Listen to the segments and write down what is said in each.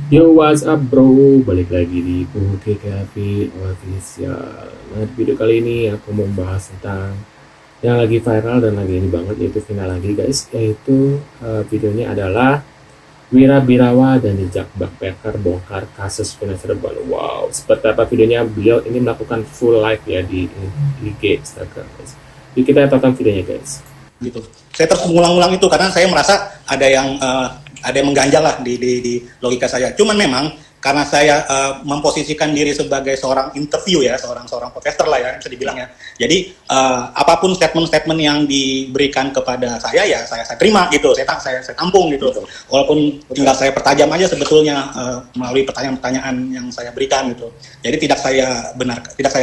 Yo, what's up bro? Balik lagi di Oke Cafe Official. Nah, di video kali ini aku mau bahas tentang yang lagi viral dan lagi ini banget, yaitu final lagi guys. Yaitu videonya adalah Wira Birawa dan Jejak Backpacker bongkar kasus final Cirebon. Wow, seperti apa videonya? Beliau ini melakukan full live ya di IG Instagram guys. Jadi kita tonton videonya guys. Gitu. Saya terus mengulang-ulang itu karena saya merasa ada yang mengganjal lah di logika saya. Cuman memang karena saya memposisikan diri sebagai seorang interview ya, seorang podcaster lah ya, bisa dibilang ya. Jadi apapun statement-statement yang diberikan kepada saya ya saya terima gitu, saya tampung gitu. Walaupun tinggal saya pertajam aja sebetulnya melalui pertanyaan-pertanyaan yang saya berikan gitu. Jadi tidak saya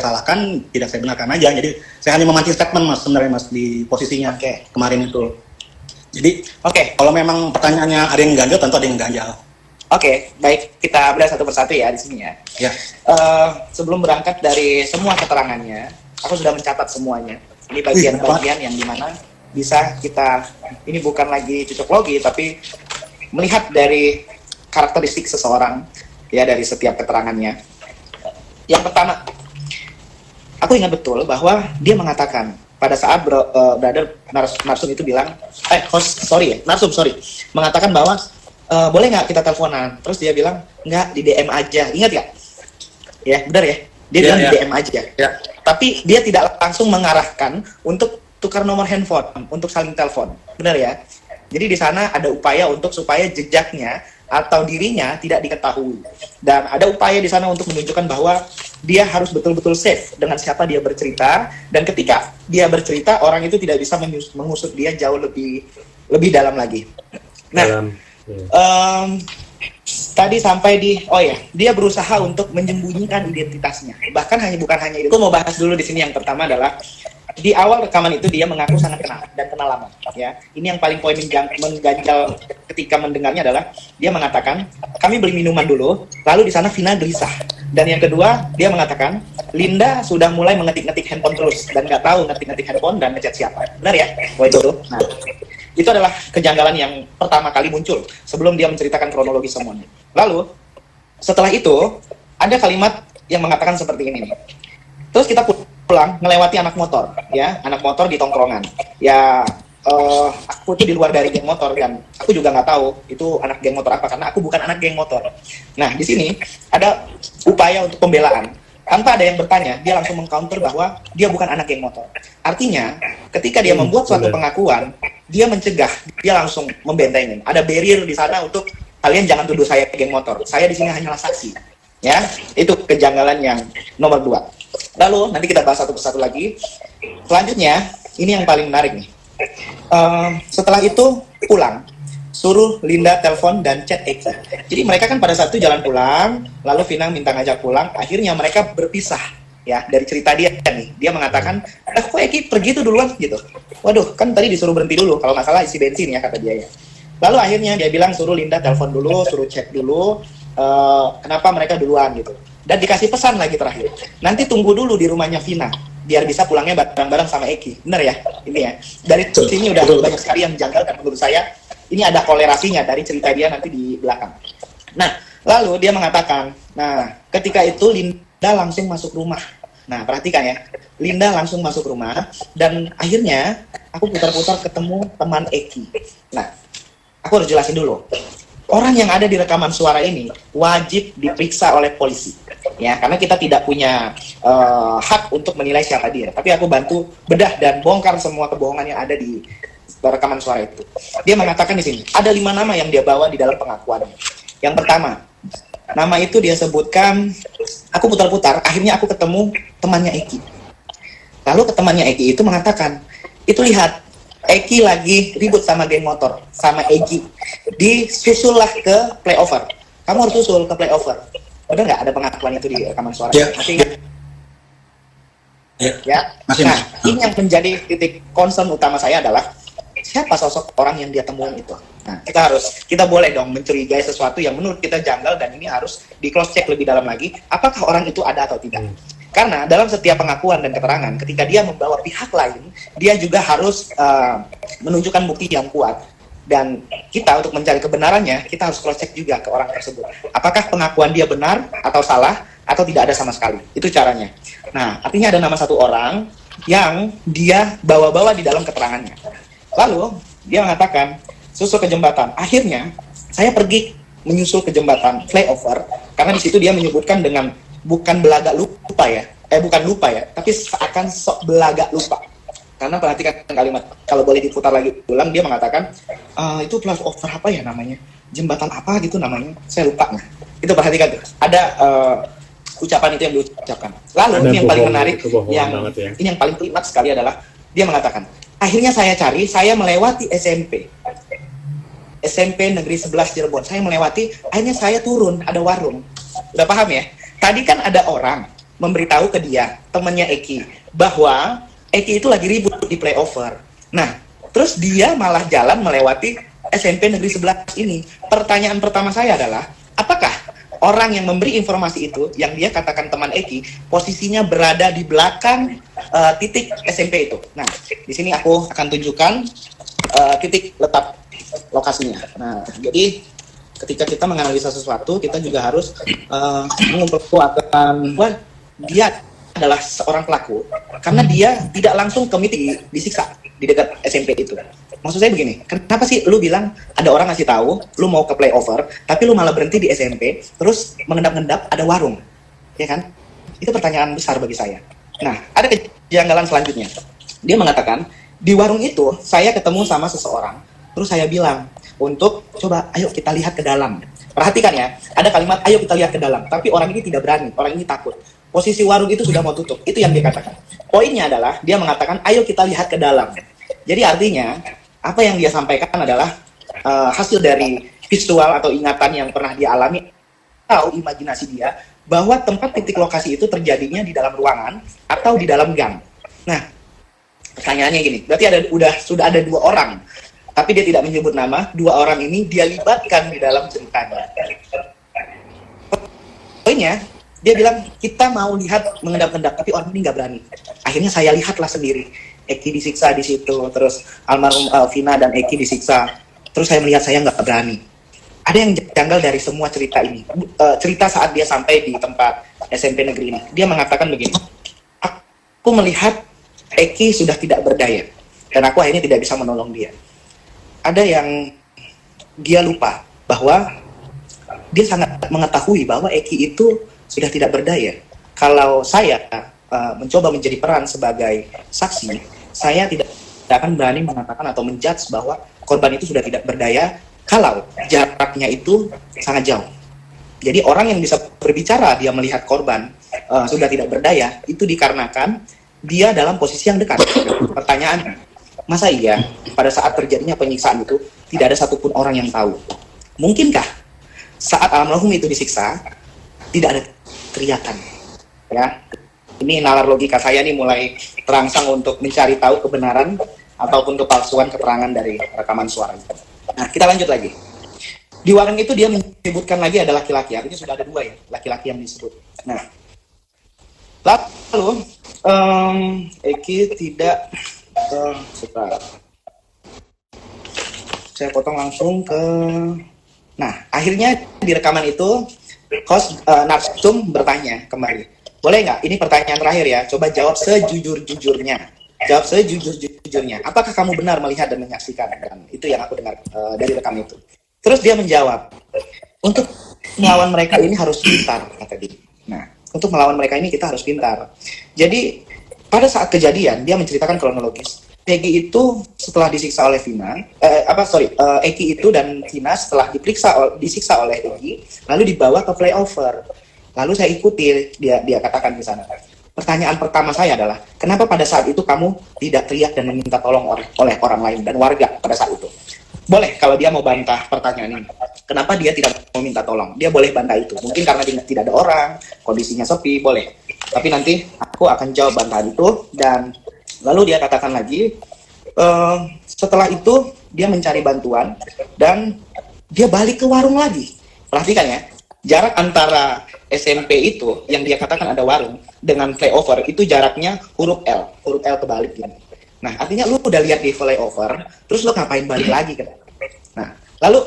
salahkan, tidak saya benarkan aja. Jadi saya hanya memancing statement mas sebenarnya mas di posisinya kemarin itu. Jadi, kalau memang pertanyaannya ada yang ganjil, tentu ada yang ganjal. Baik, kita bedah satu persatu ya di sini ya. Ya. Sebelum berangkat dari semua keterangannya, aku sudah mencatat semuanya. Ini bagian-bagian yang dimana bisa kita, ini bukan lagi cocok logi, tapi melihat dari karakteristik seseorang, ya dari setiap keterangannya. Yang pertama, aku ingat betul bahwa dia mengatakan, pada saat brother Narsum itu bilang, Narsum mengatakan bahwa boleh nggak kita teleponan? Terus dia bilang nggak, di DM aja. Ingat nggak? Ya benar ya. Dia bilang di DM aja. Ya. Tapi dia tidak langsung mengarahkan untuk tukar nomor handphone, untuk saling telepon. Benar ya. Jadi di sana ada upaya untuk supaya jejaknya atau dirinya tidak diketahui, dan ada upaya di sana untuk menunjukkan bahwa dia harus betul-betul safe dengan siapa dia bercerita, dan ketika dia bercerita orang itu tidak bisa mengusut dia jauh lebih dalam lagi. Nah, tadi sampai dia berusaha untuk menyembunyikan identitasnya, bahkan bukan hanya itu. Aku mau bahas dulu di sini. Yang pertama adalah di awal rekaman itu dia mengaku sangat kenal lama ya. Ini yang paling poin mengganjal ketika mendengarnya adalah dia mengatakan kami beli minuman dulu, lalu di sana Vina gelisah, dan yang kedua dia mengatakan Linda sudah mulai mengetik-ngetik handphone terus dan nggak tahu ngetik-ngetik handphone dan ngechat siapa. Benar ya? Itu tuh. Nah, itu adalah kejanggalan yang pertama kali muncul sebelum dia menceritakan kronologi semuanya. Lalu setelah itu ada kalimat yang mengatakan seperti ini nih. Terus kita pulang melewati anak motor, ya, anak motor di tongkrongan. Ya, aku tuh di luar dari geng motor, dan aku juga nggak tahu itu anak geng motor apa karena aku bukan anak geng motor. Nah, di sini ada upaya untuk pembelaan. Tanpa ada yang bertanya, dia langsung mengcounter bahwa dia bukan anak geng motor. Artinya, ketika dia membuat suatu pengakuan, dia mencegah, dia langsung membentengin. Ada barrier di sana untuk kalian jangan tuduh saya geng motor. Saya di sini hanyalah saksi. Ya, itu kejanggalan yang nomor 2. Lalu nanti kita bahas satu persatu lagi. Selanjutnya, ini yang paling menarik nih. Setelah itu pulang, suruh Linda telepon dan chat Eki. Jadi mereka kan pada saat itu jalan pulang, lalu Vina minta ngajak pulang. Akhirnya mereka berpisah. Ya, dari cerita dia nih, dia mengatakan, kok Eki pergi tuh duluan gitu. Waduh, kan tadi disuruh berhenti dulu, kalau nggak salah isi bensin ya kata dia ya. Lalu akhirnya dia bilang suruh Linda telepon dulu, suruh chat dulu, kenapa mereka duluan gitu. Dan dikasih pesan lagi terakhir, nanti tunggu dulu di rumahnya Vina biar bisa pulangnya bareng-bareng sama Eki. Bener ya? Ini ya. Dari sini udah banyak sekali yang janggal, dan menurut saya ini ada kolerasinya dari cerita dia nanti di belakang. Nah, lalu dia mengatakan, nah ketika itu Linda langsung masuk rumah. Nah, perhatikan ya, Linda langsung masuk rumah, dan akhirnya aku putar-putar ketemu teman Eki. Nah, aku harus jelasin dulu. Orang yang ada di rekaman suara ini wajib diperiksa oleh polisi, ya, karena kita tidak punya hak untuk menilai siapa dia. Tapi aku bantu bedah dan bongkar semua kebohongan yang ada di rekaman suara itu. Dia mengatakan di sini ada 5 nama yang dia bawa di dalam pengakuannya. Yang pertama, nama itu dia sebutkan. Aku putar-putar, akhirnya aku ketemu temannya Eki. Lalu temannya Eki itu mengatakan, itu lihat, Eki lagi ribut sama geng motor, sama Eki. Disusullah ke playover. Kamu harus susul ke playover. Benar nggak ada pengakuan itu di rekaman suara? Ya. Masih ingat? Ya. Nah, ini yang menjadi titik concern utama saya adalah siapa sosok orang yang dia temuin itu. Nah, kita boleh dong mencurigai sesuatu yang menurut kita janggal, dan ini harus di cross check lebih dalam lagi. Apakah orang itu ada atau tidak? Karena dalam setiap pengakuan dan keterangan, ketika dia membawa pihak lain, dia juga harus menunjukkan bukti yang kuat. Dan kita untuk mencari kebenarannya, kita harus cross check juga ke orang tersebut. Apakah pengakuan dia benar atau salah, atau tidak ada sama sekali. Itu caranya. Nah, artinya ada nama satu orang yang dia bawa-bawa di dalam keterangannya. Lalu, dia mengatakan, susul ke jembatan. Akhirnya, saya pergi menyusul ke jembatan flyover, karena di situ dia menyebutkan dengan bukan belaga lupa ya, bukan lupa ya, tapi seakan sok belaga lupa. Karena perhatikan kalimat, kalau boleh diputar lagi ulang, dia mengatakan, itu flyover apa ya namanya? Jembatan apa gitu namanya? Saya lupa. Nah, itu perhatikan tuh. Ada ucapan itu yang diucapkan. Lalu Ada ini yang paling bohong, menarik, kebohongan banget ya. ini yang paling klimaks sekali adalah, dia mengatakan, akhirnya saya cari, saya melewati SMP Negeri 11 Cirebon. Saya melewati, akhirnya saya turun, ada warung. Udah paham ya? Tadi kan ada orang memberitahu ke dia, temannya Eki, bahwa Eki itu lagi ribut di flyover. Nah, terus dia malah jalan melewati SMP Negeri 11 ini. Pertanyaan pertama saya adalah, apakah orang yang memberi informasi itu, yang dia katakan teman Eki, posisinya berada di belakang titik SMP itu? Nah, di sini aku akan tunjukkan titik letak lokasinya. Nah, jadi ketika kita menganalisa sesuatu, kita juga harus mengumpulkan bahwa dia adalah seorang pelaku, karena dia tidak langsung ke meeting disiksa di dekat SMP itu. Maksud saya begini, kenapa sih lu bilang ada orang ngasih tahu, lu mau ke flyover, tapi lu malah berhenti di SMP, terus mengendap-endap ada warung, ya kan? Itu pertanyaan besar bagi saya. Nah, ada kejanggalan selanjutnya. Dia mengatakan, di warung itu saya ketemu sama seseorang, terus saya bilang, untuk coba ayo kita lihat ke dalam. Perhatikan ya, ada kalimat ayo kita lihat ke dalam, tapi orang ini tidak berani, orang ini takut. Posisi warung itu sudah mau tutup, itu yang dia katakan. Poinnya adalah, dia mengatakan ayo kita lihat ke dalam. Jadi artinya, apa yang dia sampaikan adalah hasil dari visual atau ingatan yang pernah dia alami, atau imajinasi dia, bahwa tempat titik lokasi itu terjadinya di dalam ruangan atau di dalam gang. Nah, pertanyaannya gini, berarti sudah ada 2 orang, tapi dia tidak menyebut nama. 2 orang ini dia libatkan di dalam ceritanya. Poinnya, dia bilang, kita mau lihat mengendap-endap, tapi orang ini nggak berani. Akhirnya saya lihatlah sendiri. Eki disiksa di situ, terus almarhum Vina dan Eki disiksa. Terus saya melihat saya nggak berani. Ada yang janggal dari semua cerita ini. Cerita saat dia sampai di tempat SMP negeri ini. Dia mengatakan begini, aku melihat Eki sudah tidak berdaya, dan aku akhirnya tidak bisa menolong dia. Ada yang dia lupa bahwa dia sangat mengetahui bahwa Eki itu sudah tidak berdaya. Kalau saya mencoba menjadi peran sebagai saksi, saya tidak akan berani mengatakan atau menjudge bahwa korban itu sudah tidak berdaya kalau jaraknya itu sangat jauh. Jadi orang yang bisa berbicara dia melihat korban sudah tidak berdaya, itu dikarenakan dia dalam posisi yang dekat. Pertanyaan, masa iya pada saat terjadinya penyiksaan itu tidak ada satupun orang yang tahu? Mungkinkah saat almarhum itu disiksa tidak ada teriakan? Ya, ini nalar logika saya nih mulai terangsang untuk mencari tahu kebenaran ataupun kepalsuan keterangan dari rekaman suara itu. Nah, kita lanjut lagi. Di warung itu dia menyebutkan lagi ada laki-laki, artinya sudah ada 2 ya laki-laki yang disebut. Nah, lalu Eki tidak sebentar. Saya potong langsung ke. Nah, akhirnya di rekaman itu host Narsum bertanya kembali. Boleh nggak? Ini pertanyaan terakhir ya. Coba jawab sejujur-jujurnya. Jawab sejujur-jujurnya. Apakah kamu benar melihat dan menyaksikan? Dan itu yang aku dengar dari rekam itu. Terus dia menjawab, untuk melawan mereka ini harus pintar, kata dia. Nah, untuk melawan mereka ini kita harus pintar. Jadi pada saat kejadian dia menceritakan kronologis. Peggy itu setelah disiksa oleh Vina, Eki itu dan Vina setelah disiksa oleh Eki, lalu dibawa ke flyover. Lalu saya ikuti dia katakan di sana. Pertanyaan pertama saya adalah, kenapa pada saat itu kamu tidak teriak dan meminta tolong oleh orang lain dan warga pada saat itu? Boleh kalau dia mau bantah pertanyaan ini. Kenapa dia tidak mau minta tolong? Dia boleh bantah itu. Mungkin karena tidak ada orang, kondisinya sepi, boleh. Tapi nanti aku akan jawab bantahan itu. Dan lalu dia katakan lagi, setelah itu dia mencari bantuan dan dia balik ke warung lagi. Perhatikan ya, jarak antara SMP itu yang dia katakan ada warung dengan flyover itu jaraknya huruf L kebalik gini. Nah, artinya lu udah lihat di flyover, terus lu ngapain balik lagi kan? Lalu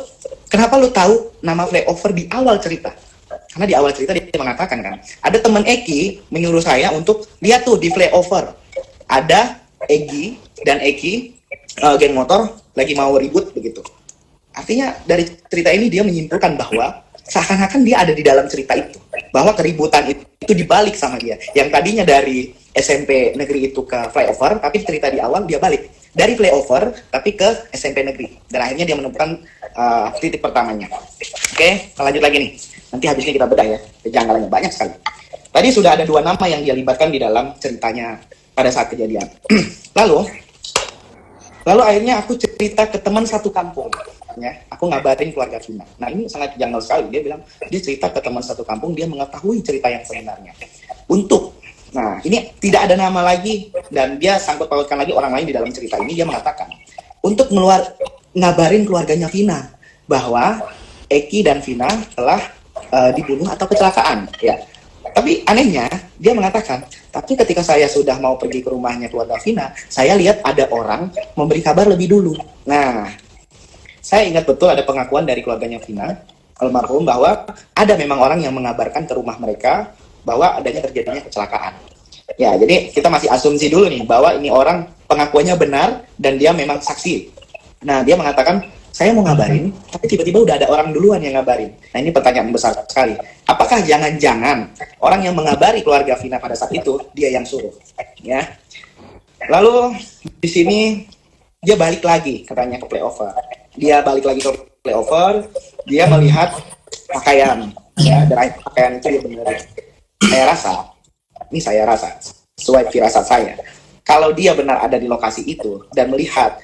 kenapa lu tahu nama flyover di awal cerita? Karena di awal cerita dia mengatakan kan, ada teman Eki menyuruh saya untuk lihat tuh di flyover ada Egi dan Eki geng motor lagi mau ribut begitu. Artinya dari cerita ini dia menyimpulkan bahwa seakan-akan dia ada di dalam cerita itu, bahwa keributan itu dibalik sama dia. Yang tadinya dari SMP negeri itu ke flyover, tapi cerita di awal dia balik dari flyover tapi ke SMP negeri, dan akhirnya dia menemukan titik pertamanya. Oke, lanjut lagi nih. Nanti habisnya kita bedah ya, kejanggalannya banyak sekali. Tadi sudah ada 2 nama yang dia libatkan di dalam ceritanya pada saat kejadian. Lalu akhirnya aku cerita ke teman satu kampung, ya. Aku ngabarin keluarga Vina. Nah ini sangat janggal sekali. Dia bilang dia cerita ke teman satu kampung, dia mengetahui cerita yang sebenarnya. Nah ini tidak ada nama lagi, dan dia sangkut pautkan lagi orang lain di dalam cerita ini. Dia mengatakan untuk ngabarin keluarganya Vina bahwa Eki dan Vina telah dibunuh atau kecelakaan, ya. Tapi anehnya dia mengatakan, tapi ketika saya sudah mau pergi ke rumahnya keluarga Vina, saya lihat ada orang memberi kabar lebih dulu. Nah, saya ingat betul ada pengakuan dari keluarganya Vina almarhum bahwa ada memang orang yang mengabarkan ke rumah mereka bahwa terjadinya kecelakaan. Ya, jadi kita masih asumsi dulu nih bahwa ini orang pengakuannya benar dan dia memang saksi. Nah, dia mengatakan, saya mau ngabarin, tapi tiba-tiba udah ada orang duluan yang ngabarin. Nah ini pertanyaan besar sekali. Apakah jangan-jangan orang yang mengabari keluarga Vina pada saat itu dia yang suruh? Ya. Lalu di sini dia balik lagi katanya ke flyover. Dia balik lagi ke flyover. Dia melihat pakaian, ya, dan pakaian itu dia benar. Saya rasa sesuai firasat saya. Kalau dia benar ada di lokasi itu dan melihat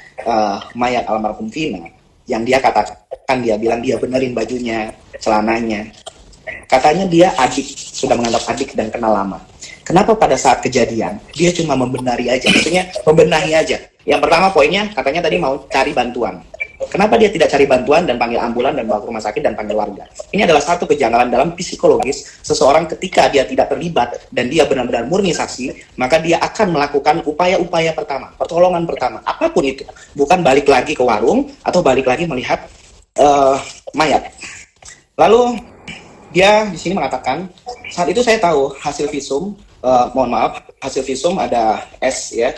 mayat almarhum Vina, yang dia katakan, dia bilang dia benerin bajunya, celananya. Katanya dia sudah menganggap adik dan kenal lama. Kenapa pada saat kejadian dia cuma membenari aja, maksudnya membenahi aja. Yang pertama poinnya katanya tadi mau cari bantuan. Kenapa dia tidak cari bantuan dan panggil ambulan dan bawa ke rumah sakit dan panggil warga? Ini adalah satu kejanggalan dalam psikologis seseorang ketika dia tidak terlibat dan dia benar-benar murni saksi, maka dia akan melakukan upaya-upaya pertama, pertolongan pertama, apapun itu. Bukan balik lagi ke warung atau balik lagi melihat mayat. Lalu dia di sini mengatakan, saat itu saya tahu hasil visum, hasil visum ada S ya,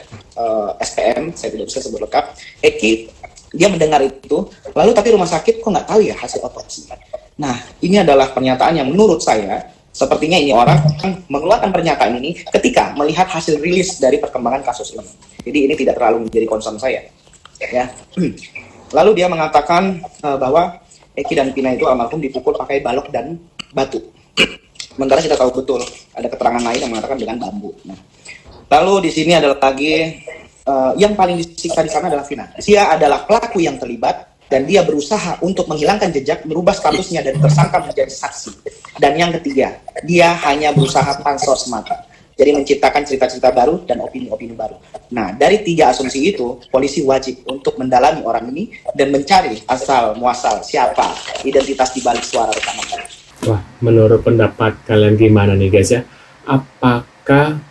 SPM, saya tidak bisa sebut lengkap. Eki, dia mendengar itu, lalu tapi rumah sakit kok nggak tahu ya hasil otopsi. Nah, ini adalah pernyataan yang menurut saya, sepertinya ini orang mengeluarkan pernyataan ini ketika melihat hasil rilis dari perkembangan kasus ini. Jadi ini tidak terlalu menjadi concern saya. Ya. Lalu dia mengatakan bahwa Eki dan Vina itu almarhum dipukul pakai balok dan batu. Sementara kita tahu betul ada keterangan lain yang mengatakan dengan bambu. Nah, lalu di sini adalah lagi yang paling disiksa di sana adalah Vina. Dia adalah pelaku yang terlibat dan dia berusaha untuk menghilangkan jejak, merubah statusnya dari tersangka menjadi saksi. Dan yang ketiga, dia hanya berusaha pansos semata. Jadi menciptakan cerita-cerita baru dan opini-opini baru. Nah, dari 3 asumsi itu, polisi wajib untuk mendalami orang ini dan mencari asal muasal siapa identitas di balik suara rekaman. Wah, menurut pendapat kalian gimana nih guys ya? Apakah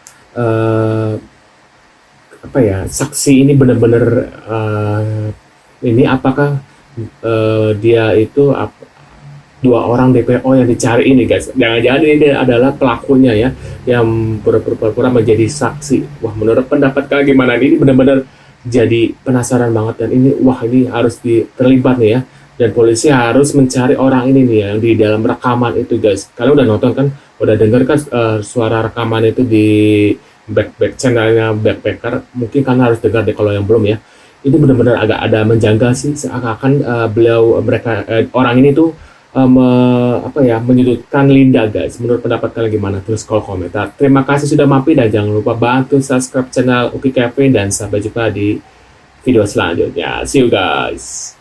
saksi ini benar-benar ini apakah dia itu 2 orang DPO yang dicari ini guys? Jangan-jangan ini adalah pelakunya ya, yang pura-pura menjadi saksi. Wah, menurut pendapat kalian gimana? Ini benar-benar jadi penasaran banget, dan ini harus terlibat nih ya. Dan polisi harus mencari orang ini nih yang di dalam rekaman itu guys. Kalian udah nonton kan? Udah denger kan suara rekaman itu di back channelnya Backpacker? Mungkin kan harus dengar deh kalau yang belum ya. Itu benar-benar agak ada menjanggal sih, seakan-akan orang ini tuh menyudutkan Linda guys. Menurut pendapat kalian gimana? Tulis kolom komentar. Terima kasih sudah mampir dan jangan lupa bantu subscribe channel Uki Cafe dan sampai jumpa di video selanjutnya. See you guys.